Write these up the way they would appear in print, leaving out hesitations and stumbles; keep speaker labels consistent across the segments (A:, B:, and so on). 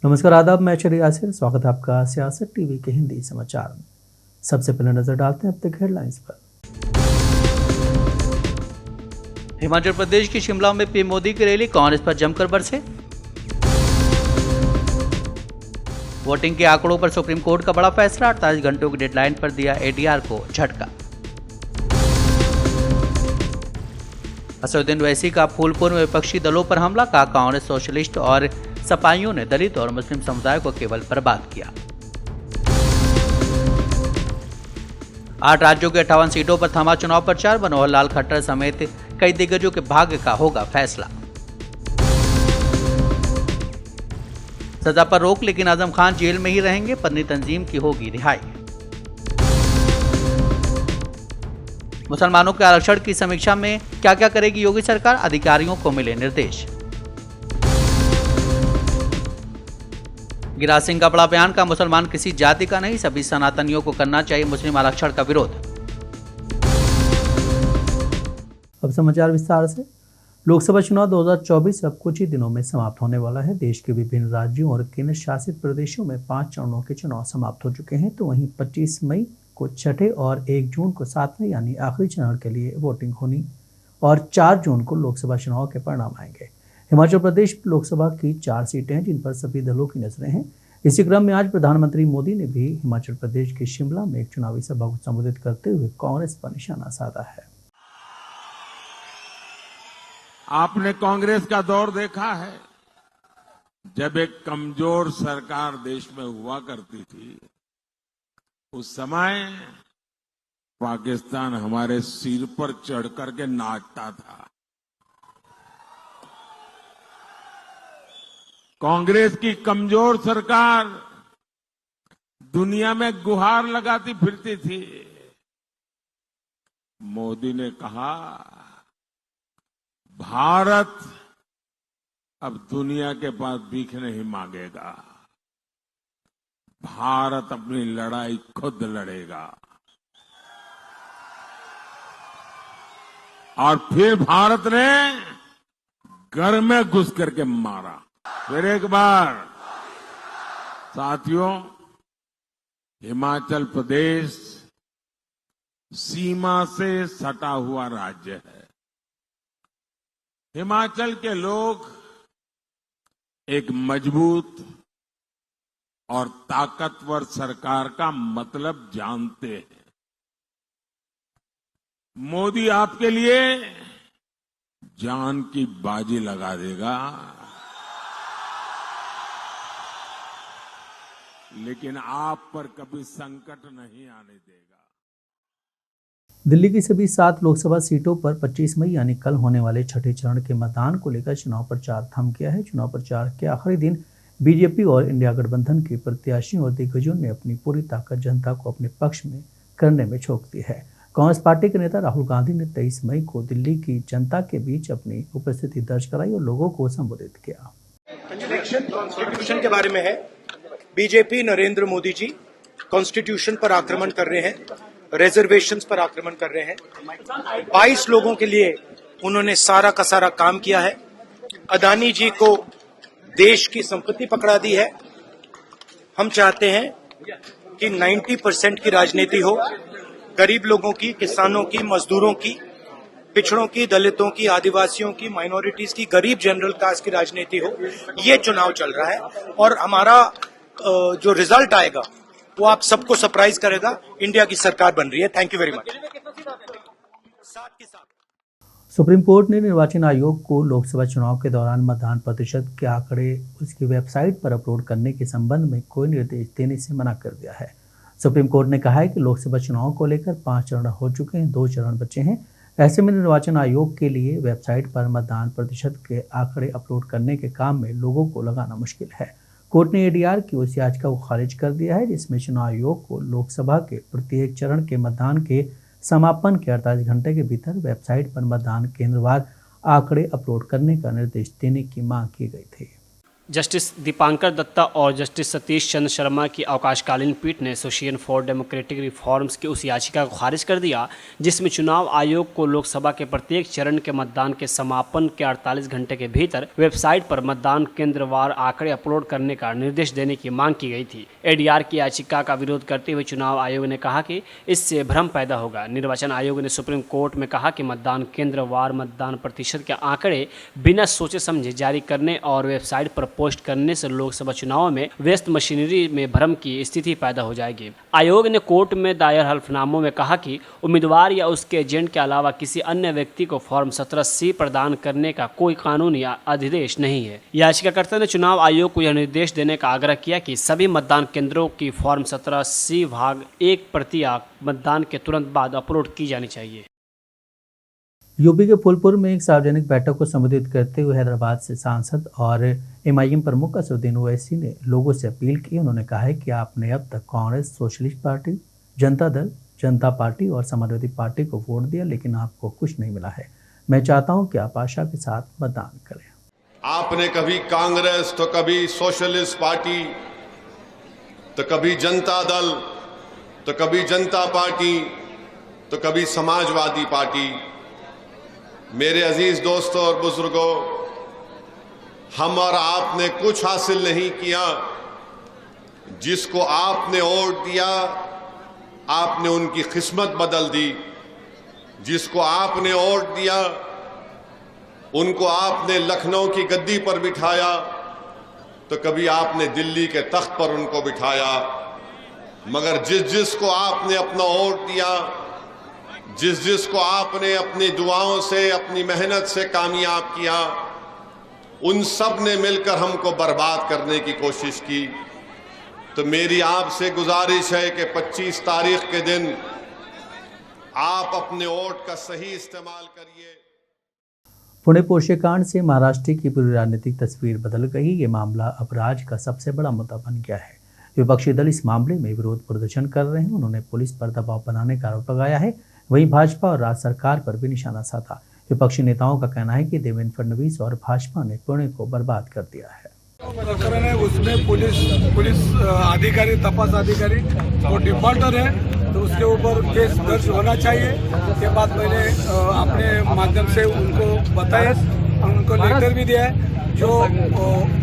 A: नमस्कार, आदाब। मैं शरी यासिर, स्वागत है आपका सियासत टीवी के हिंदी समाचार में। सबसे पहले नजर डालते हैं अब तक हेडलाइंस पर।
B: हिमाचल प्रदेश की शिमला में पीएम मोदी की रैली, कांग्रेस पर जमकर बरसे। वोटिंग के आंकड़ों पर सुप्रीम कोर्ट का बड़ा फैसला, 48 घंटों की डेडलाइन पर दिया एडीआर को झटका। असदुद्दीन ओवैसी का फूलपुर में विपक्षी दलों पर हमला, कहा कांग्रेस, सोशलिस्ट और सपाइयों ने दलित और मुस्लिम समुदाय को केवल बर्बाद किया। 8 राज्यों के 58 सीटों पर थमा चुनाव प्रचार, मनोहर लाल खट्टर समेत कई दिग्गजों के भाग्य का होगा फैसला। सजा पर रोक, लेकिन आजम खान जेल में ही रहेंगे, पत्नी तंजीम की होगी रिहाई। मुसलमानों के आरक्षण की समीक्षा में क्या क्या करेगी योगी सरकार, अधिकारियों को मिले निर्देश। गिरिराज सिंह का बड़ा बयान, का मुसलमान किसी जाति का नहीं, सभी सनातनियों को करना चाहिए मुस्लिम आरक्षण का विरोध।
A: अब समाचार विस्तार से। लोकसभा चुनाव 2024 अब कुछ ही दिनों में समाप्त होने वाला है। देश के विभिन्न राज्यों और केंद्र शासित प्रदेशों में 5 चरणों के चुनाव समाप्त हो चुके हैं, तो वहीं 25 मई को छठे और 1 जून को 7वें यानी आखिरी चरण के लिए वोटिंग होनी और 4 जून को लोकसभा चुनाव के परिणाम आएंगे। हिमाचल प्रदेश लोकसभा की 4 सीटें हैं जिन पर सभी दलों की नजरें हैं। इसी क्रम में आज प्रधानमंत्री मोदी ने भी हिमाचल प्रदेश के शिमला में एक चुनावी सभा को संबोधित करते हुए कांग्रेस पर निशाना साधा है।
C: आपने कांग्रेस का दौर देखा है, जब एक कमजोर सरकार देश में हुआ करती थी, उस समय पाकिस्तान हमारे सिर पर चढ़ करके नाचता था। कांग्रेस की कमजोर सरकार दुनिया में गुहार लगाती फिरती थी। मोदी ने कहा, भारत अब दुनिया के पास भीख नहीं मांगेगा, भारत अपनी लड़ाई खुद लड़ेगा। और फिर भारत ने घर में घुस करके मारा। फिर एक बार साथियों, हिमाचल प्रदेश सीमा से सटा हुआ राज्य है। हिमाचल के लोग एक मजबूत और ताकतवर सरकार का मतलब जानते हैं। मोदी आपके लिए जान की बाजी लगा देगा, लेकिन आप पर कभी संकट नहीं आने देगा।
A: दिल्ली की सभी 7 लोकसभा सीटों पर 25 मई यानी कल होने वाले छठे चरण के मतदान को लेकर चुनाव प्रचार थम गया है। चुनाव प्रचार के आखिरी दिन बीजेपी और इंडिया गठबंधन के प्रत्याशियों और दिग्गजों ने अपनी पूरी ताकत जनता को अपने पक्ष में करने में झोंक दी है। कांग्रेस पार्टी के नेता राहुल गांधी ने 23 मई को दिल्ली की जनता के बीच अपनी उपस्थिति दर्ज कराई और लोगों को संबोधित किया।
D: इलेक्शन कॉन्स्टिट्यूशन के बारे में है। बीजेपी नरेंद्र मोदी जी कॉन्स्टिट्यूशन पर आक्रमण कर रहे हैं, रिजर्वेशंस पर आक्रमण कर रहे हैं। 22 लोगों के लिए उन्होंने सारा का सारा काम किया है। अदानी जी को देश की संपत्ति पकड़ा दी है। हम चाहते हैं कि 90% की राजनीति हो, गरीब लोगों की, किसानों की, मजदूरों की, पिछड़ों की, दलितों की, आदिवासियों की, माइनॉरिटीज की, गरीब जनरल कास्ट की राजनीति हो। ये चुनाव चल रहा है और हमारा जो रिजल्ट आएगा वो आप सबको सरप्राइज करेगा। इंडिया की सरकार बन रही है। Thank you very much.
A: Supreme court ने निर्वाचन आयोग को लोकसभा चुनाव के दौरान मतदान प्रतिशत के आंकड़े उसकी वेबसाइट पर अपलोड करने के संबंध में कोई निर्देश देने से मना कर दिया है। सुप्रीम कोर्ट ने कहा है कि लोकसभा चुनाव को लेकर 5 चरण हो चुके हैं, 2 चरण बचे हैं। ऐसे में निर्वाचन आयोग के लिए वेबसाइट पर मतदान प्रतिशत के आंकड़े अपलोड करने के काम में लोगों को लगाना मुश्किल है। कोर्ट ने एडीआर की उस याचिका को खारिज कर दिया है जिसमें चुनाव आयोग को लोकसभा के प्रत्येक चरण के मतदान के समापन के 48 घंटे के भीतर वेबसाइट पर मतदान केंद्रवार आंकड़े अपलोड करने का निर्देश देने की मांग की गई थी।
E: जस्टिस दीपांकर दत्ता और जस्टिस सतीश चंद्र शर्मा की अवकाशकालीन पीठ ने एसोसिएशन फॉर डेमोक्रेटिक रिफॉर्म्स की उस याचिका को खारिज कर दिया जिसमें चुनाव आयोग को लोकसभा के प्रत्येक चरण के मतदान के समापन के 48 घंटे के भीतर वेबसाइट पर मतदान केंद्रवार आंकड़े अपलोड करने का निर्देश देने की मांग की गई थी। एडीआर की याचिका का विरोध करते हुए चुनाव आयोग ने कहा कि इससे भ्रम पैदा होगा। निर्वाचन आयोग ने सुप्रीम कोर्ट में कहा कि मतदान केंद्रवार मतदान प्रतिशत के आंकड़े बिना सोचे समझे जारी करने और वेबसाइट पर पोस्ट करने से लोकसभा चुनाव में व्यस्त मशीनरी में भ्रम की स्थिति पैदा हो जाएगी। आयोग ने कोर्ट में दायर हल्फनामों में कहा कि उम्मीदवार या उसके एजेंट के अलावा किसी अन्य व्यक्ति को फॉर्म 17C प्रदान करने का कोई कानून या अधिदेश नहीं है। याचिकाकर्ता ने चुनाव आयोग को यह निर्देश देने का आग्रह किया कि सभी मतदान केंद्रों की फॉर्म 17C भाग 1 प्रतियां मतदान के तुरंत बाद अपलोड की जानी चाहिए।
A: यूपी के फूलपुर में एक सार्वजनिक बैठक को संबोधित करते हुए हैदराबाद से सांसद और एमआईएम प्रमुख असदुद्दीन ओवैसी ने लोगों से अपील की। उन्होंने कहा है कि आपने अब तक कांग्रेस, सोशलिस्ट पार्टी, जनता दल, जनता पार्टी और समाजवादी पार्टी को वोट दिया, लेकिन आपको कुछ नहीं मिला है। मैं चाहता हूं कि आप आशा के साथ मतदान करें।
F: आपने कभी कांग्रेस तो कभी सोशलिस्ट पार्टी तो कभी जनता दल तो कभी जनता पार्टी तो कभी समाजवादी पार्टी। मेरे अजीज दोस्तों और बुजुर्गों, हम और आपने कुछ हासिल नहीं किया। जिसको आपने वोट दिया आपने उनकी किस्मत बदल दी। जिसको आपने वोट दिया उनको आपने लखनऊ की गद्दी पर बिठाया तो कभी आपने दिल्ली के तख्त पर उनको बिठाया। मगर जिसको आपने अपना वोट दिया, जिसको आपने अपनी दुआओं से, अपनी मेहनत से कामयाब किया, उन सब ने मिलकर हमको बर्बाद करने की कोशिश की। तो मेरी आपसे गुजारिश है कि 25 तारीख के दिन आप अपने वोट का सही इस्तेमाल करिए।
A: पुणे पोर्शे कांड से महाराष्ट्र की पूरी राजनीतिक तस्वीर बदल गई। ये मामला अब राज्य का सबसे बड़ा मुद्दा बन गया है। विपक्षी दल इस मामले में विरोध प्रदर्शन कर रहे हैं। उन्होंने पुलिस पर दबाव बनाने का आरोप लगाया है। वहीं भाजपा और राज्य सरकार पर भी निशाना साधा। विपक्षी नेताओं का कहना है कि देवेंद्र फडणवीस और भाजपा ने पुणे को बर्बाद कर दिया है।
G: प्रकरण है उसमें पुलिस अधिकारी, तपास अधिकारी वो डिफॉल्टर है, तो उसके ऊपर केस दर्ज होना चाहिए। ये बात मैंने अपने माध्यम से उनको बताया और उनको लेटर भी दिया है।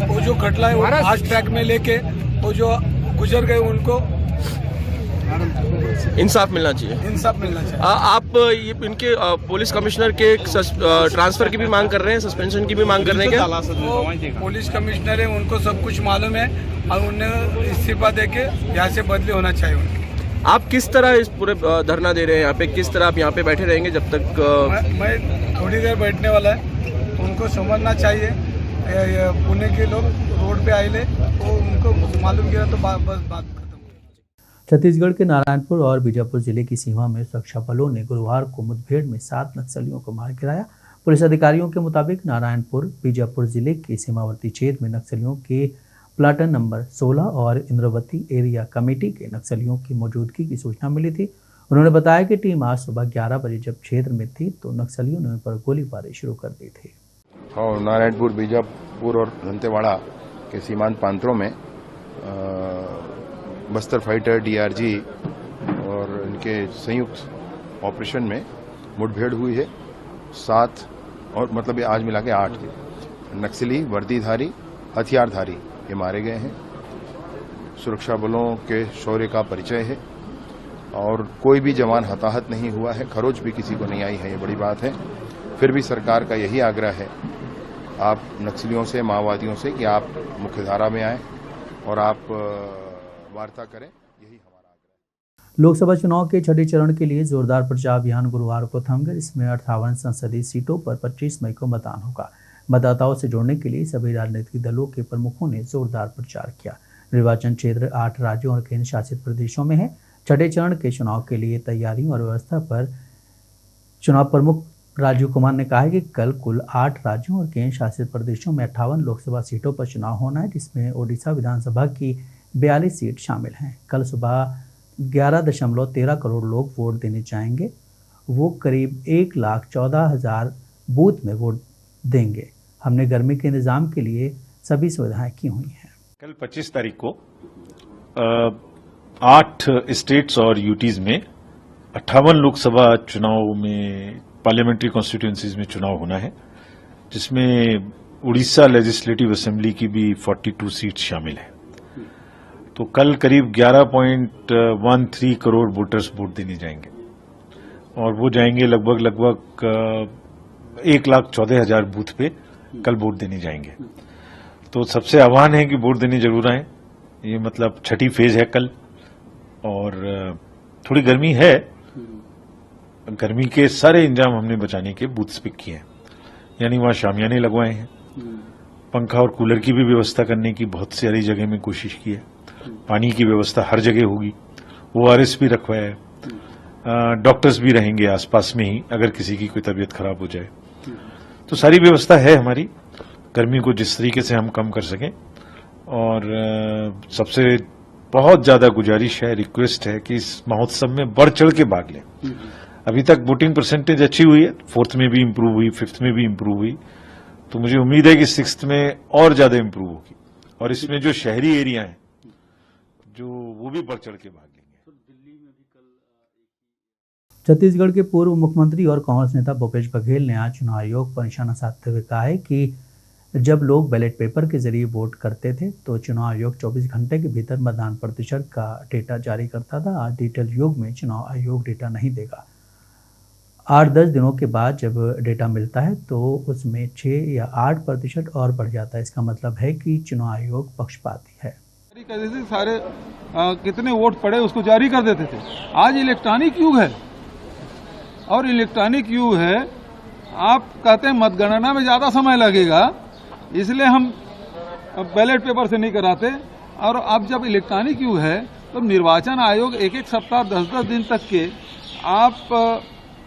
G: वो जो खटला है वो फास्ट ट्रैक में लेके वो जो गुजर गए उनको
H: इंसाफ मिलना चाहिए। आप ये इनके पुलिस कमिश्नर के ट्रांसफर की भी मांग कर रहे हैं, सस्पेंशन की भी मांग कर रहे हैं क्या?
G: पुलिस कमिश्नर है, उनको सब कुछ मालूम है और उन्हें इस्तीफा देके यहाँ से बदली होना चाहिए उनकी।
H: आप किस तरह इस पूरे धरना दे रहे हैं यहाँ पे? किस तरह आप यहाँ पे बैठे रहेंगे जब तक?
G: मैं थोड़ी देर बैठने वाला है। उनको समझना चाहिए, पुणे के लोग रोड पे आए तो उनको मालूम किया तो बस बात।
A: छत्तीसगढ़ के नारायणपुर और बीजापुर जिले की सीमा में सुरक्षा बलों ने गुरुवार को मुठभेड़ में 7 नक्सलियों को मार गिराया। पुलिस अधिकारियों के मुताबिक नारायणपुर बीजापुर जिले के सीमावर्ती क्षेत्र में नक्सलियों के प्लाटन नंबर 16 और इंद्रवती एरिया कमेटी के नक्सलियों की मौजूदगी की सूचना मिली थी। उन्होंने बताया कि टीम आज सुबह 11 बजे जब क्षेत्र में थी तो नक्सलियों ने उन पर गोलीबारी शुरू कर दी थी।
I: और नारायणपुर, बीजापुर और दंतेवाड़ा के सीमांत प्रांतों में बस्तर फाइटर, डीआरजी और इनके संयुक्त ऑपरेशन में मुठभेड़ हुई है। 7 और मतलब आज मिला के 8 नक्सली, वर्दीधारी, हथियारधारी ये मारे गए हैं। सुरक्षा बलों के शौर्य का परिचय है और कोई भी जवान हताहत नहीं हुआ है। खरोच भी किसी को नहीं आई है, ये बड़ी बात है। फिर भी सरकार का यही आग्रह है आप नक्सलियों से, माओवादियों से कि आप मुख्यधारा में आए और आप वार्ता करें, यही हमारा आग्रह है।
A: लोकसभा चुनाव के छठे चरण के लिए जोरदार प्रचार अभियान गुरुवार को थम गया। इसमें 58 संसदीय सीटों पर 25 मई को मतदान होगा। मतदाताओं से जोड़ने के लिए सभी राजनीतिक दलों के प्रमुखों ने जोरदार प्रचार किया। निर्वाचन क्षेत्र 8 राज्यों और केंद्र शासित प्रदेशों में है। छठे चरण के चुनाव के लिए तैयारियों और व्यवस्था पर चुनाव प्रमुख राजीव कुमार ने कहा है कि कल कुल 8 राज्यों और केंद्र शासित प्रदेशों में 58 लोकसभा सीटों पर चुनाव होना है, जिसमें ओडिशा विधानसभा की 42 सीट शामिल हैं। कल सुबह 11.13 करोड़ लोग वोट देने जाएंगे। वो करीब 1,14,000 बूथ में वोट देंगे। हमने गर्मी के इंतजाम के लिए सभी सुविधाएं की हुई हैं।
J: कल 25 तारीख को 8 स्टेट्स और यूटीज में 58 लोकसभा चुनाव में पार्लियामेंट्री कॉन्स्टिट्यूएंसीज में चुनाव होना है, जिसमें उड़ीसा लेजिस्लेटिव असेंबली की भी 42 सीट शामिल है। तो कल करीब 11.13 करोड़ वोटर्स वोट देने जाएंगे और वो जाएंगे लगभग 1,14,000 बूथ पे कल वोट देने जाएंगे। तो सबसे आह्वान है कि वोट देने जरूर आए। ये मतलब छठी फेज है कल और थोड़ी गर्मी है, गर्मी के सारे इंतजाम हमने बचाने के बूथ्स पिक किए हैं, यानी वहां शामियाने लगवाए हैं, पंखा और कूलर की भी व्यवस्था करने की बहुत सारी जगह में कोशिश की है, पानी की व्यवस्था हर जगह होगी, ORS भी रखवाया है, डॉक्टर्स भी रहेंगे आसपास में ही अगर किसी की कोई तबीयत खराब हो जाए। तो सारी व्यवस्था है हमारी, गर्मी को जिस तरीके से हम कम कर सकें। और सबसे बहुत ज्यादा गुजारिश है, रिक्वेस्ट है कि इस महोत्सव में बढ़ चढ़ के भाग लें। अभी तक वोटिंग परसेंटेज अच्छी हुई है, 4th में भी इंप्रूव हुई, 5th में भी इंप्रूव हुई, तो मुझे उम्मीद है कि 6th में और ज्यादा इंप्रूव होगी और इसमें जो शहरी एरिया है जो वो भी बढ़ चढ़ के भाग लेंगे।
A: छत्तीसगढ़ के पूर्व मुख्यमंत्री और कांग्रेस नेता भूपेश बघेल ने आज चुनाव आयोग पर निशाना साधते हुए कहा है कि जब लोग बैलेट पेपर के जरिए वोट करते थे तो चुनाव आयोग 24 घंटे के भीतर मतदान प्रतिशत का डेटा जारी करता था। आज डिजिटल युग में चुनाव आयोग डेटा नहीं देगा। 8-10 दिनों के बाद जब डेटा मिलता है तो उसमें 6 या 8% और बढ़ जाता है। इसका मतलब है कि चुनाव आयोग पक्षपाती है।
G: सारे कितने वोट पड़े उसको जारी कर देते थे। आज इलेक्ट्रॉनिक युग है और इलेक्ट्रॉनिक युग है, आप कहते हैं मतगणना में ज्यादा समय लगेगा इसलिए हम बैलेट पेपर से नहीं कराते। और अब जब इलेक्ट्रॉनिक युग है तो निर्वाचन आयोग एक सप्ताह 10-10 दिन तक के आप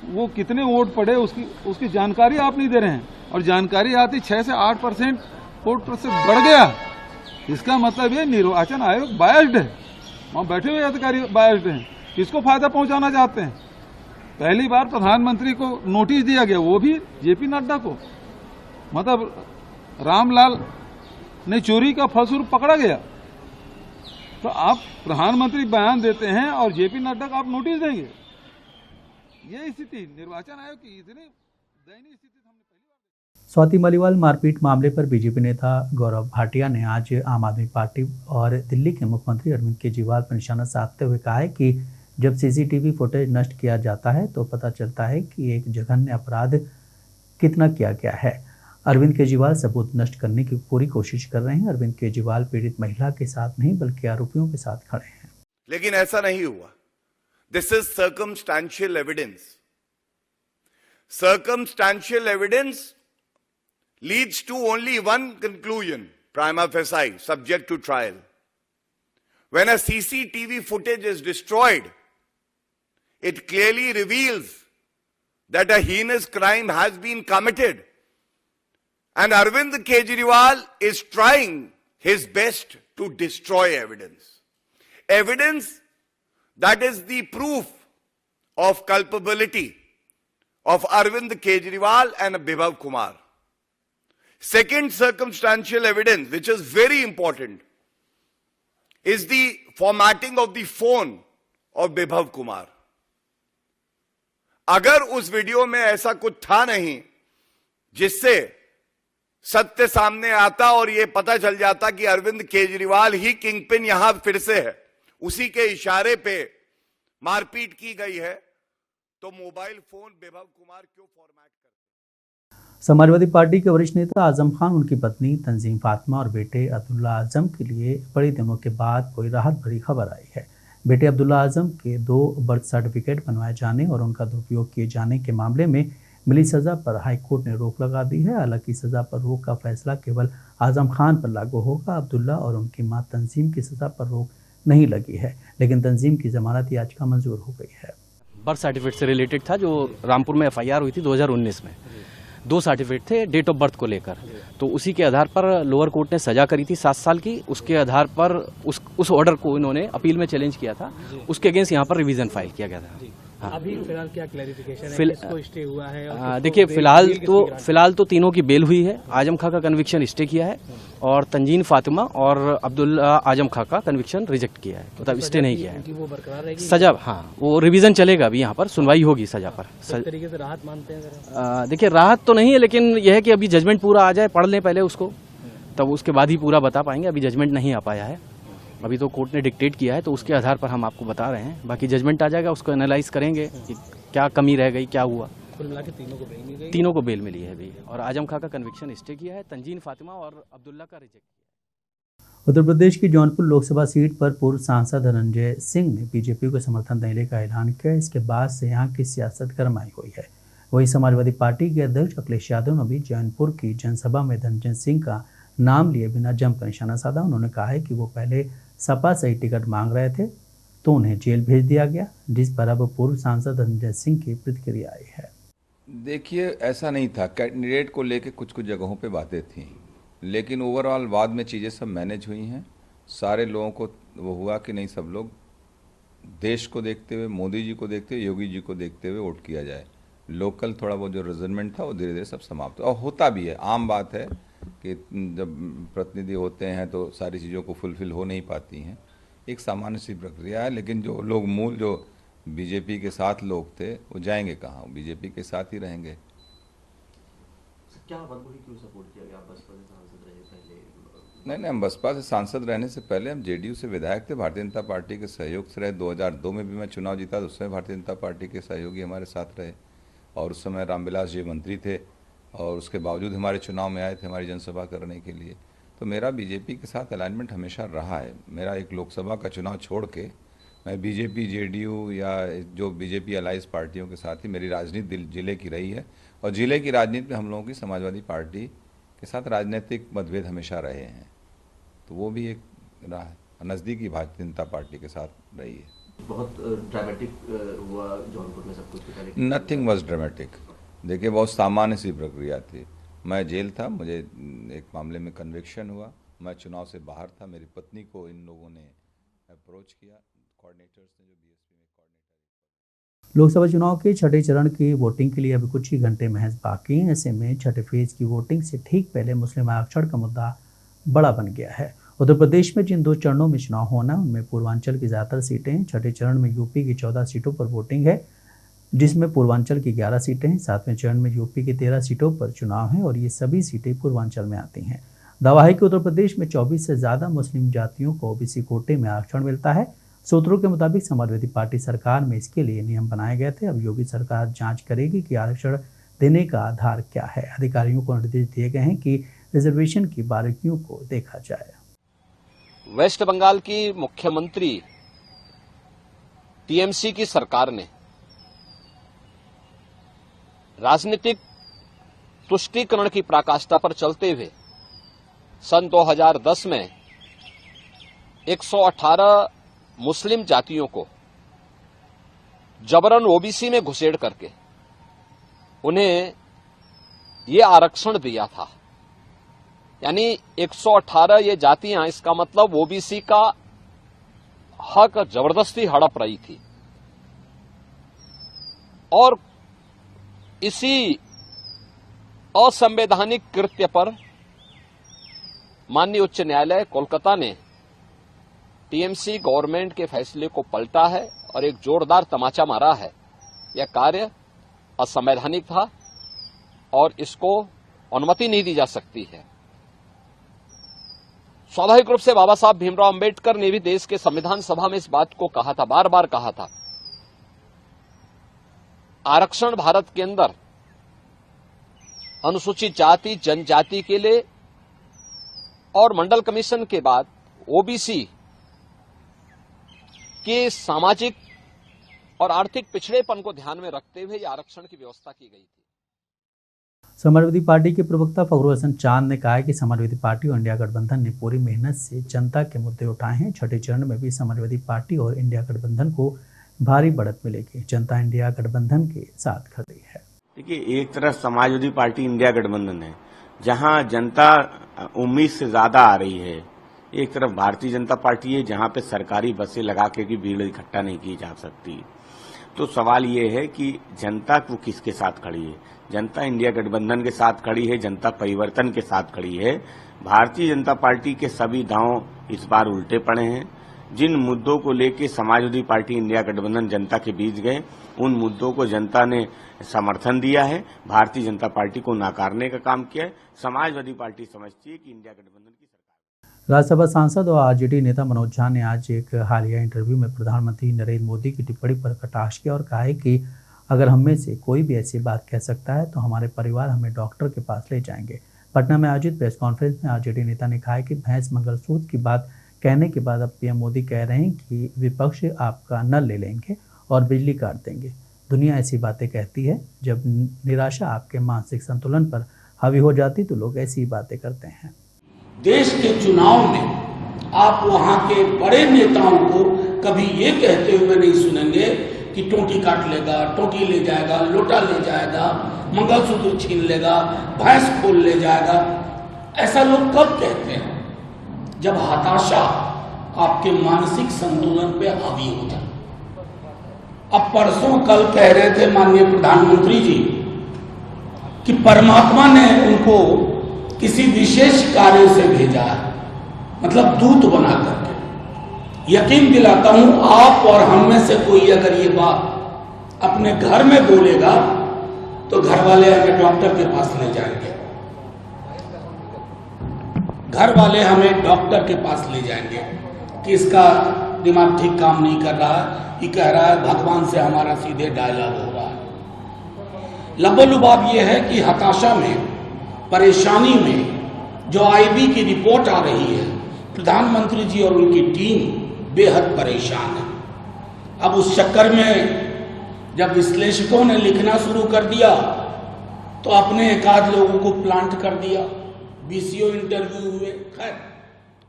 G: वो कितने वोट पड़े उसकी जानकारी आप नहीं दे रहे हैं और जानकारी आती 6 से 8% वोट प्रतिशत बढ़ गया। इसका मतलब ये निर्वाचन आयोग बायस्ड है, वहां बैठे हुए अधिकारी बायस्ड हैं, किसको फायदा पहुंचाना चाहते हैं। पहली बार प्रधानमंत्री को नोटिस दिया गया, वो भी जेपी नड्डा को, मतलब रामलाल ने चोरी का फलस्वरूप पकड़ा गया। तो आप प्रधानमंत्री बयान देते हैं और जेपी नड्डा को आप नोटिस देंगे। ये स्थिति निर्वाचन आयोग की इतनी दयनीय स्थिति हमने पहली बार।
A: स्वाति मलीवाल मारपीट मामले पर बीजेपी नेता गौरव भाटिया ने आज आम आदमी पार्टी और दिल्ली के मुख्यमंत्री अरविंद केजरीवाल पर निशाना साधते हुए कहा है कि जब सीसीटीवी फुटेज नष्ट किया जाता है तो पता चलता है कि एक जघन्य अपराध कितना किया गया है। अरविंद केजरीवाल सबूत नष्ट करने की पूरी कोशिश कर रहे हैं। अरविंद केजरीवाल पीड़ित महिला के साथ नहीं बल्कि आरोपियों के साथ खड़े हैं।
K: लेकिन ऐसा नहीं हुआ। This is circumstantial evidence. Circumstantial evidence leads to only one conclusion, prima facie, subject to trial. When a CCTV footage is destroyed, it clearly reveals that a heinous crime has been committed. And Arvind Kejriwal is trying his best to destroy evidence. Evidence that is the proof of culpability of Arvind Kejriwal and Bibhav Kumar. Second circumstantial evidence, which is very important, is the formatting of the phone of Bibhav Kumar. अगर उस video में ऐसा कुछ था नहीं जिससे सत्य सामने आता और यह पता चल जाता कि अरविंद केजरीवाल ही किंगपिन यहां फिर से है, उसी के इशारे पे मारपीट की गई है, तो मोबाइल फोन बिभव कुमार क्यों फॉर्मेट करते?
A: समाजवादी पार्टी के वरिष्ठ नेता आजम खान, उनकी पत्नी तंजीम फातिमा और बेटे अब्दुल्ला आजम के लिए बड़े दिनों के बाद कोई राहत भरी खबर आई है। बेटे अब्दुल्ला आजम के 2 बर्थ सर्टिफिकेट बनवाए जाने और उनका दुरुपयोग किए जाने के मामले में मिली सजा पर हाईकोर्ट ने रोक लगा दी है। हालांकि सजा पर रोक का फैसला केवल आजम खान पर लागू होगा। अब्दुल्ला और उनकी मां तंजीम की सजा पर रोक नहीं लगी है, लेकिन तंजीम की जमानत याचिका मंजूर हो गई है।
L: बर्थ सर्टिफिकेट से रिलेटेड था जो रामपुर में FIR हुई थी 2019 में। 2 सर्टिफिकेट थे डेट ऑफ बर्थ को लेकर, तो उसी के आधार पर लोअर कोर्ट ने सजा करी थी 7 साल की। उसके आधार पर उस ऑर्डर को इन्होंने अपील में चैलेंज किया था, उसके अगेंस्ट यहाँ पर रिवीजन फाइल किया गया था। हाँ।
E: अभी फिलहाल क्या क्लैरिफिकेशन है, किसको स्टे हुआ है? और
L: देखिए फिलहाल तो तीनों की बेल हुई है। आजम खां का कन्विक्शन स्टे किया है और तंजीन फातिमा और अब्दुल्ला आजम खां का कन्विक्शन रिजेक्ट किया है, मतलब स्टे नहीं किया है।
E: वो बरकरार रहेगी
L: सजा, हाँ वो रिवीजन चलेगा, अभी यहाँ पर सुनवाई होगी सजा पर।
E: किस तरीके से राहत मानते हैं?
L: देखिए राहत तो नहीं है, लेकिन यह है कि अभी जजमेंट पूरा आ जाए, पढ़ लें पहले उसको, तब उसके बाद ही पूरा बता पाएंगे। अभी जजमेंट नहीं आ पाया है, अभी तो कोर्ट ने डिक्टेट किया है, तो उसके आधार पर हम आपको बता रहे हैं। बाकी जजमेंट आ जाएगा, उसको एनालाइज करेंगे कि क्या कमी रह गई, क्या हुआ।
E: कुल मिला के तीनों को बेल मिल गई?
L: तीनों को बेल मिली है अभी, और आजम खां का कन्विक्शन स्टे किया है, तंजीन फातिमा और अब्दुल्ला का रिजेक्ट किया।
A: उत्तर प्रदेश की जौनपुर लोकसभा सीट पर पूर्व सांसद धनंजय सिंह ने बीजेपी को समर्थन देने का ऐलान किया। इसके बाद से यहाँ की सियासत गरमाई हुई है। वहीं समाजवादी पार्टी के अध्यक्ष अखिलेश यादव ने भी जौनपुर की जनसभा में धनंजय सिंह का नाम लिए बिना जमकर निशाना साधा। उन्होंने कहा है कि वो पहले सपा से ही टिकट मांग रहे थे तो उन्हें जेल भेज दिया गया, जिस पर अब पूर्व सांसद धनंजय सिंह की प्रतिक्रिया आई है।
M: देखिए, ऐसा नहीं था, कैंडिडेट को लेके कुछ कुछ जगहों पे बातें थी, लेकिन ओवरऑल बाद में चीज़ें सब मैनेज हुई हैं। सारे लोगों को वो हुआ कि नहीं, सब लोग देश को देखते हुए, मोदी जी को देखते हुए, योगी जी को देखते हुए वोट किया जाए। लोकल थोड़ा बहुत जो रिजर्वमेंट था वो धीरे धीरे सब समाप्त, और होता भी है, आम बात है कि जब प्रतिनिधि होते हैं तो सारी चीज़ों को फुलफिल हो नहीं पाती हैं, एक सामान्य सी प्रक्रिया है। लेकिन जो लोग मूल जो बीजेपी के साथ लोग थे वो जाएंगे कहाँ, वो बीजेपी के साथ ही रहेंगे।
L: क्या बदबुरी क्यों सपोर्ट किया गया? आप बसपा से सांसद रहे पहले?
M: नहीं, हम बसपा से सांसद रहने से पहले हम जेडीयू से विधायक थे, भारतीय जनता पार्टी के सहयोग से रहे। 2002 में भी मैं चुनाव जीता तो उसमें भारतीय जनता पार्टी के सहयोगी हमारे साथ रहे, और उस समय रामविलास जी मंत्री थे, और उसके बावजूद हमारे चुनाव में आए थे हमारी जनसभा करने के लिए। तो मेरा बीजेपी के साथ अलाइनमेंट हमेशा रहा है। मेरा एक लोकसभा का चुनाव छोड़ के मैं बीजेपी, जेडीयू या जो बीजेपी अलाइज पार्टियों के साथ ही मेरी राजनीति जिले की रही है, और जिले की राजनीति में हम लोगों की समाजवादी पार्टी के साथ राजनीतिक मतभेद हमेशा रहे हैं, तो वो भी एक नज़दीकी भारतीय जनता पार्टी के साथ रही है।
L: बहुत ड्रामेटिक हुआ जौनपुर में सब कुछ?
M: Nothing was dramatic. देखिए, बहुत सामान्य सी प्रक्रिया थी। मैं जेल था, मुझे एक मामले में कन्विक्शन हुआ, मैं चुनाव से बाहर था, मेरी पत्नी को इन लोगों ने अप्रोच किया, कोऑर्डिनेटर्स ने, जो बीएसपी में कोऑर्डिनेटर।
A: लोकसभा चुनाव के छठे चरण की वोटिंग के लिए अभी कुछ ही घंटे महज बाकी हैं। ऐसे में छठे फेज की वोटिंग से ठीक पहले मुस्लिम आरक्षण का मुद्दा बड़ा बन गया है। उत्तर प्रदेश में जिन 2 चरणों में चुनाव होना, उनमें पूर्वांचल की ज़्यादातर सीटें हैं। छठे चरण में यूपी की 14 सीटों पर वोटिंग है, जिसमें पूर्वांचल की 11 सीटें हैं। 7वें चरण में यूपी की 13 सीटों पर चुनाव है और ये सभी सीटें पूर्वांचल में आती हैं। दावा है कि उत्तर प्रदेश में 24 से ज़्यादा मुस्लिम जातियों को ओबीसी कोटे में आरक्षण मिलता है। सूत्रों के मुताबिक समाजवादी पार्टी सरकार में इसके लिए नियम बनाए गए थे। अब योगी सरकार जांच करेगी कि आरक्षण देने का आधार क्या है। अधिकारियों को निर्देश दिए गए हैं कि रिजर्वेशन की बारीकियों को देखा जाए।
N: वेस्ट बंगाल की मुख्यमंत्री टीएमसी की सरकार ने राजनीतिक तुष्टीकरण की पराकाष्ठा पर चलते हुए सन 2010 में 118 मुस्लिम जातियों को जबरन ओबीसी में घुसेड़ करके उन्हें ये आरक्षण दिया था। यानी 118 ये जातियां, इसका मतलब ओबीसी का हक जबरदस्ती हड़प रही थी। और इसी असंवैधानिक कृत्य पर माननीय उच्च न्यायालय कोलकाता ने टीएमसी गवर्नमेंट के फैसले को पलटा है और एक जोरदार तमाचा मारा है। यह कार्य असंवैधानिक था और इसको अनुमति नहीं दी जा सकती है। स्वाभाविक रूप से बाबा साहब भीमराव अंबेडकर ने भी देश के संविधान सभा में इस बात को कहा था, बार बार कहा था। आरक्षण भारत के अंदर अनुसूचित जाति जनजाति के लिए और मंडल कमीशन के बाद ओबीसी के सामाजिक और आर्थिक पिछड़ेपन को ध्यान में रखते हुए आरक्षण की व्यवस्था की गई थी।
A: समाजवादी पार्टी के प्रवक्ता फखरुल हसन चांद ने कहा है कि समाजवादी पार्टी और इंडिया गठबंधन ने पूरी मेहनत से जनता के मुद्दे उठाए हैं। छठे चरण में भी समाजवादी पार्टी और इंडिया गठबंधन को भारी बढ़त मिलेगी। जनता इंडिया गठबंधन के साथ खड़ी है।
O: देखिए, एक तरफ समाजवादी पार्टी इंडिया गठबंधन है जहां जनता उम्मीद से ज्यादा आ रही है, एक तरफ भारतीय जनता पार्टी है जहां पे सरकारी बसें लगा के भी भीड़ इकट्ठा नहीं की जा सकती। तो सवाल ये है कि जनता को किसके साथ खड़ी है। जनता इंडिया गठबंधन के साथ खड़ी है, जनता परिवर्तन के साथ खड़ी है। भारतीय जनता पार्टी के सभी दांव इस बार उल्टे पड़े हैं। जिन मुद्दों को लेकर समाजवादी पार्टी इंडिया गठबंधन जनता के बीच गए, उन मुद्दों को जनता ने समर्थन दिया है, भारतीय जनता पार्टी को नकारने का काम किया है। समाजवादी पार्टी समझती है कि इंडिया गठबंधन की सरकार।
A: राज्यसभा सांसद और आरजेडी नेता मनोज झा ने आज एक हालिया इंटरव्यू में प्रधानमंत्री नरेंद्र मोदी की टिप्पणी पर कटाक्ष किया और कहा है कि अगर हम में से कोई भी ऐसी बात कह सकता है तो हमारे परिवार हमें डॉक्टर के पास ले जाएंगे। पटना में आयोजित प्रेस कॉन्फ्रेंस में आरजेडी नेता ने कहा है कि भैंस मंगलसूत्र की बात कहने के बाद अब पीएम मोदी कह रहे हैं कि विपक्ष आपका नल ले लेंगे और बिजली काट देंगे। दुनिया ऐसी बातें कहती है, जब निराशा आपके मानसिक संतुलन पर हावी हो जाती तो लोग ऐसी बातें करते हैं।
P: देश के चुनाव में आप वहां के बड़े नेताओं को कभी ये कहते हुए नहीं सुनेंगे कि टोटी काट लेगा, टोटी ले जाएगा, लोटा ले जाएगा, मंगलसूत्र छीन लेगा, भैंस खोल ले जाएगा। ऐसा लोग कब कहते हैं? जब हताशा आपके मानसिक संतुलन पे हावी हो जाए। अब परसों कल कह रहे थे माननीय प्रधानमंत्री जी कि परमात्मा ने उनको किसी विशेष कार्य से भेजा है, मतलब दूत बना करके। यकीन दिलाता हूं, आप और हम में से कोई अगर ये बात अपने घर में बोलेगा तो घर वाले हमें डॉक्टर के पास ले जाएंगे, घर वाले हमें डॉक्टर के पास ले जाएंगे कि इसका दिमाग ठीक काम नहीं कर रहा है, ये कह रहा है भगवान से हमारा सीधे डायलॉग हो रहा है। लबोलुबाब ये है कि हताशा में, परेशानी में जो आईबी की रिपोर्ट आ रही है, प्रधानमंत्री जी और उनकी टीम बेहद परेशान है। अब उस चक्कर में जब विश्लेषकों ने लिखना शुरू कर दिया तो अपने एकाध लोगों को प्लांट कर दिया, बीसीओ इंटरव्यू हुए। खैर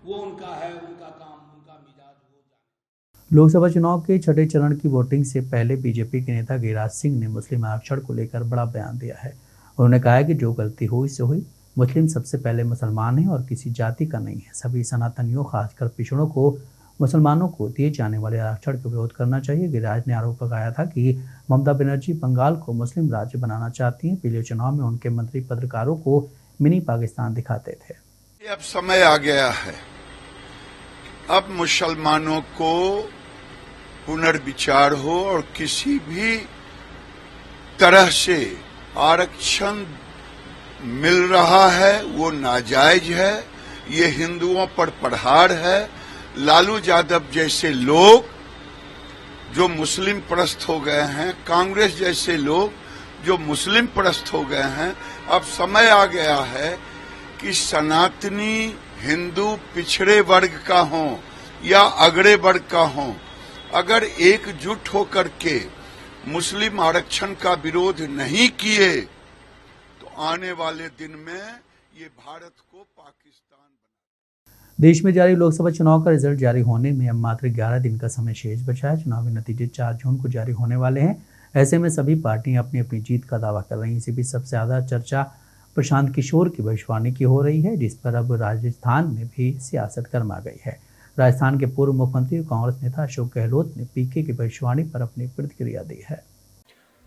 P: वो उनका है, उनका काम, उनका मिजाज हो जाए।
A: लोकसभा चुनाव के छठे चरण की वोटिंग से पहले बीजेपी के नेता गिरिराज सिंह ने मुस्लिम आरक्षण को लेकर बड़ा बयान दिया है। उन्होंने कहा है कि जो गलती हुई से हुई, मुस्लिम सबसे पहले मुसलमान है और किसी जाति का नहीं है। सभी सनातनियों, खासकर पिछड़ों को, मुसलमानों को दिए जाने वाले आरक्षण का विरोध करना चाहिए। गिरिराज ने आरोप लगाया था कि ममता बनर्जी बंगाल को मुस्लिम राज्य बनाना चाहती हैं। पिछले चुनाव में उनके मंत्री पत्रकारों को मिनी पाकिस्तान दिखाते थे।
Q: अब समय आ गया है, अब मुसलमानों को पुनर्विचार हो और किसी भी तरह से आरक्षण मिल रहा है वो नाजायज है, ये हिंदुओं पर प्रहार है। लालू यादव जैसे लोग जो मुस्लिम परस्त हो गए हैं, कांग्रेस जैसे लोग जो मुस्लिम परस्त हो गए हैं, अब समय आ गया है कि सनातनी हिंदू पिछड़े वर्ग का हो या अगड़े वर्ग का हो, अगर एकजुट होकर के मुस्लिम आरक्षण का विरोध नहीं किए तो आने वाले दिन में ये भारत को पाकिस्तान।
A: देश में जारी लोकसभा चुनाव का रिजल्ट जारी होने में अब मात्र 11 दिन का समय शेष बचा है। चुनावी नतीजे 4 जून को जारी होने वाले हैं। ऐसे में सभी पार्टियां अपनी अपनी जीत का दावा कर रही हैं। इसी बीच सबसे ज्यादा चर्चा प्रशांत किशोर की भविष्यवाणी की हो रही है, जिस पर अब राजस्थान में भी सियासत गर्मा गई है। राजस्थान के पूर्व मुख्यमंत्री कांग्रेस नेता अशोक गहलोत ने पीके की भविष्यवाणी पर अपनी प्रतिक्रिया दी है।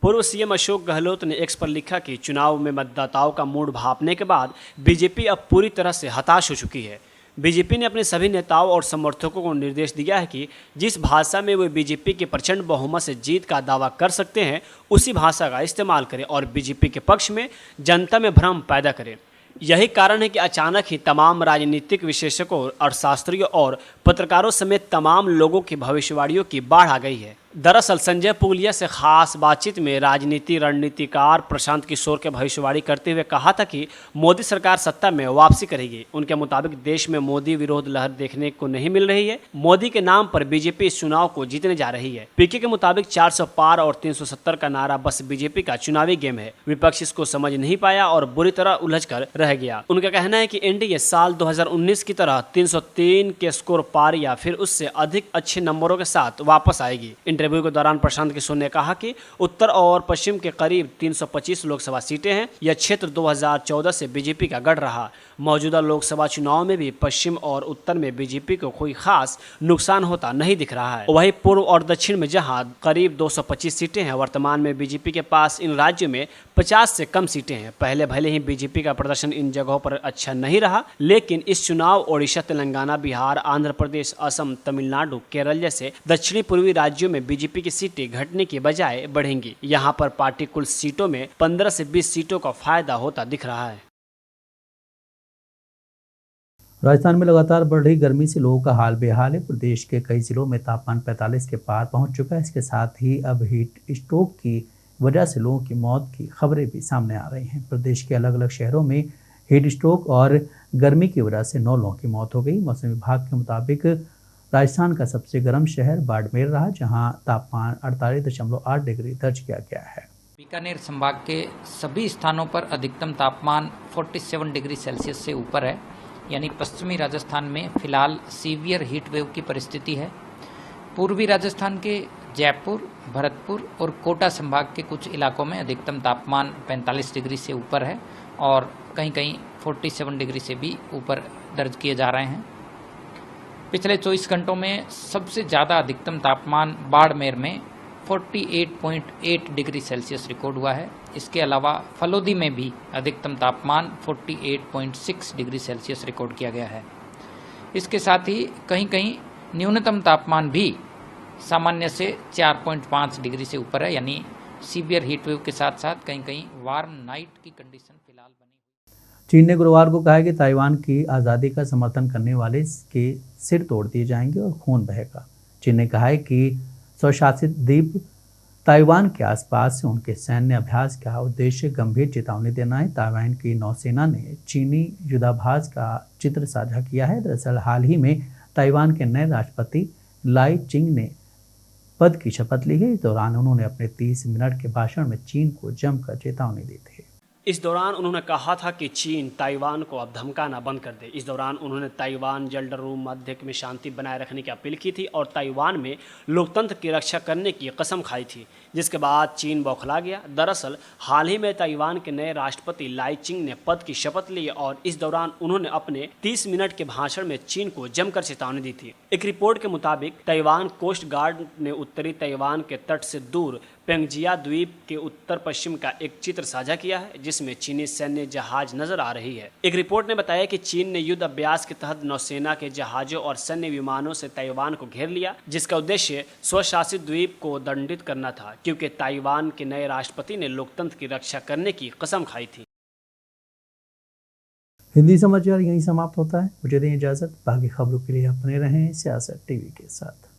E: पूर्व सीएम अशोक गहलोत ने एक्स पर लिखा कि चुनाव में मतदाताओं का मूड भांपने के बाद बीजेपी अब पूरी तरह से हताश हो चुकी है। बीजेपी ने अपने सभी नेताओं और समर्थकों को निर्देश दिया है कि जिस भाषा में वे बीजेपी के प्रचंड बहुमत से जीत का दावा कर सकते हैं, उसी भाषा का इस्तेमाल करें और बीजेपी के पक्ष में जनता में भ्रम पैदा करें। यही कारण है कि अचानक ही तमाम राजनीतिक विशेषज्ञों, अर्थशास्त्रियों और पत्रकारों समेत तमाम लोगों की भविष्यवाणियों की बाढ़ आ गई है। दरअसल संजय पुगलिया से खास बातचीत में राजनीति रणनीतिकार प्रशांत किशोर के भविष्यवाणी करते हुए कहा था कि मोदी सरकार सत्ता में वापसी करेगी। उनके मुताबिक देश में मोदी विरोध लहर देखने को नहीं मिल रही है। मोदी के नाम पर बीजेपी इस चुनाव को जीतने जा रही है। पीके के मुताबिक 400 पार और 370 का नारा बस बीजेपी का चुनावी गेम है। विपक्ष इसको समझ नहीं पाया और बुरी तरह उलझ कर रह गया। उनका कहना है कि एनडीए साल 2019 की तरह 303 के स्कोर पार या फिर उससे अधिक अच्छे नंबरों के साथ वापस आएगी। इंटरव्यू के दौरान प्रशांत किशोर ने कहा कि उत्तर और पश्चिम के करीब 325 लोकसभा सीटें हैं। यह क्षेत्र 2014 से बीजेपी का गढ़ रहा। मौजूदा लोकसभा चुनाव में भी पश्चिम और उत्तर में बीजेपी को कोई खास नुकसान होता नहीं दिख रहा है। वहीं पूर्व और दक्षिण में जहां करीब 225 सीटें हैं, वर्तमान में बीजेपी के पास इन राज्यों में 50 से कम सीटें हैं। पहले भले ही बीजेपी का प्रदर्शन इन जगहों पर अच्छा नहीं रहा, लेकिन इस चुनाव ओडिशा, तेलंगाना, बिहार, आंध्र प्रदेश, असम, तमिलनाडु, केरल जैसे दक्षिणी पूर्वी राज्यों में बीजेपी की सीटें घटने की बजाय बढ़ेंगी। यहाँ पर पार्टी कुल सीटों में 15 से 20 सीटों का फायदा होता दिख रहा है।
A: राजस्थान में लगातार बढ़ रही गर्मी से लोगों का हाल बेहाल है। प्रदेश के कई जिलों में तापमान 45 के पार पहुंच चुका है। इसके साथ ही अब हीट स्ट्रोक की वजह से लोगों की मौत की खबरें भी सामने आ रही हैं। प्रदेश के अलग अलग शहरों में हीट स्ट्रोक और गर्मी की वजह से 9 लोगों की मौत हो गई। मौसम विभाग के मुताबिक राजस्थान का सबसे गर्म शहर बाड़मेर रहा, जहां तापमान 48.8 डिग्री दर्ज किया गया है।
R: बीकानेर संभाग के सभी स्थानों पर अधिकतम तापमान 47 डिग्री सेल्सियस से ऊपर है, यानी पश्चिमी राजस्थान में फिलहाल सीवियर हीट वेव की परिस्थिति है। पूर्वी राजस्थान के जयपुर, भरतपुर और कोटा संभाग के कुछ इलाकों में अधिकतम तापमान 45 डिग्री से ऊपर है और कहीं कहीं 47 डिग्री से भी ऊपर दर्ज किए जा रहे हैं। पिछले 24 घंटों में सबसे ज़्यादा अधिकतम तापमान बाड़मेर में 48.8 डिग्री सेल्सियस रिकॉर्ड हुआ है। इसके अलावा फलोदी में भी अधिकतम तापमान 48.6 डिग्री सेल्सियस रिकॉर्ड किया गया है। इसके साथ ही कहीं कहीं न्यूनतम तापमान भी सामान्य से 4.5 डिग्री से ऊपर है, यानी सीवियर हीट वेव के साथ साथ कहीं कहीं वार्म नाइट की कंडीशन फिलहाल बनी।
A: चीन ने गुरुवार को कहा है कि ताइवान की आज़ादी का समर्थन करने वाले के सिर तोड़ दिए जाएंगे और खून बहेगा। चीन ने कहा है कि स्वशासित द्वीप ताइवान के आसपास से उनके सैन्य अभ्यास का उद्देश्य गंभीर चेतावनी देना है। ताइवान की नौसेना ने चीनी युद्धाभ्यास का चित्र साझा किया है। दरअसल हाल ही में ताइवान के नए राष्ट्रपति लाई चिंग ने पद की शपथ ली है। इस दौरान उन्होंने अपने 30 मिनट के भाषण में चीन को जमकर चेतावनी दी थी।
E: इस दौरान उन्होंने कहा था कि चीन ताइवान को अब धमकाना बंद कर दे। इस दौरान उन्होंने ताइवान जल्द रूम मध्य में शांति बनाए रखने की अपील की थी और ताइवान में लोकतंत्र की रक्षा करने की कसम खाई थी, जिसके बाद चीन बौखला गया। दरअसल हाल ही में ताइवान के नए राष्ट्रपति लाई चिंग ने पद की शपथ ली और इस दौरान उन्होंने अपने 30 मिनट के भाषण में चीन को जमकर चेतावनी दी थी। एक रिपोर्ट के मुताबिक ताइवान कोस्ट गार्ड ने उत्तरी ताइवान के तट से दूर पेंगजिया द्वीप के उत्तर पश्चिम का एक चित्र साझा किया है, जिसमें चीनी सैन्य जहाज नजर आ रही है। एक रिपोर्ट ने बताया कि चीन ने युद्ध अभ्यास के तहत नौसेना के जहाजों और सैन्य विमानों से ताइवान को घेर लिया, जिसका उद्देश्य स्वशासित द्वीप को दंडित करना था, क्योंकि ताइवान के नए राष्ट्रपति ने लोकतंत्र की रक्षा करने की कसम खाई थी।
A: हिंदी समाचार यहीं समाप्त होता है। मुझे दें इजाजत। बाकी खबरों के लिए अपने रहें सियासत टीवी के साथ।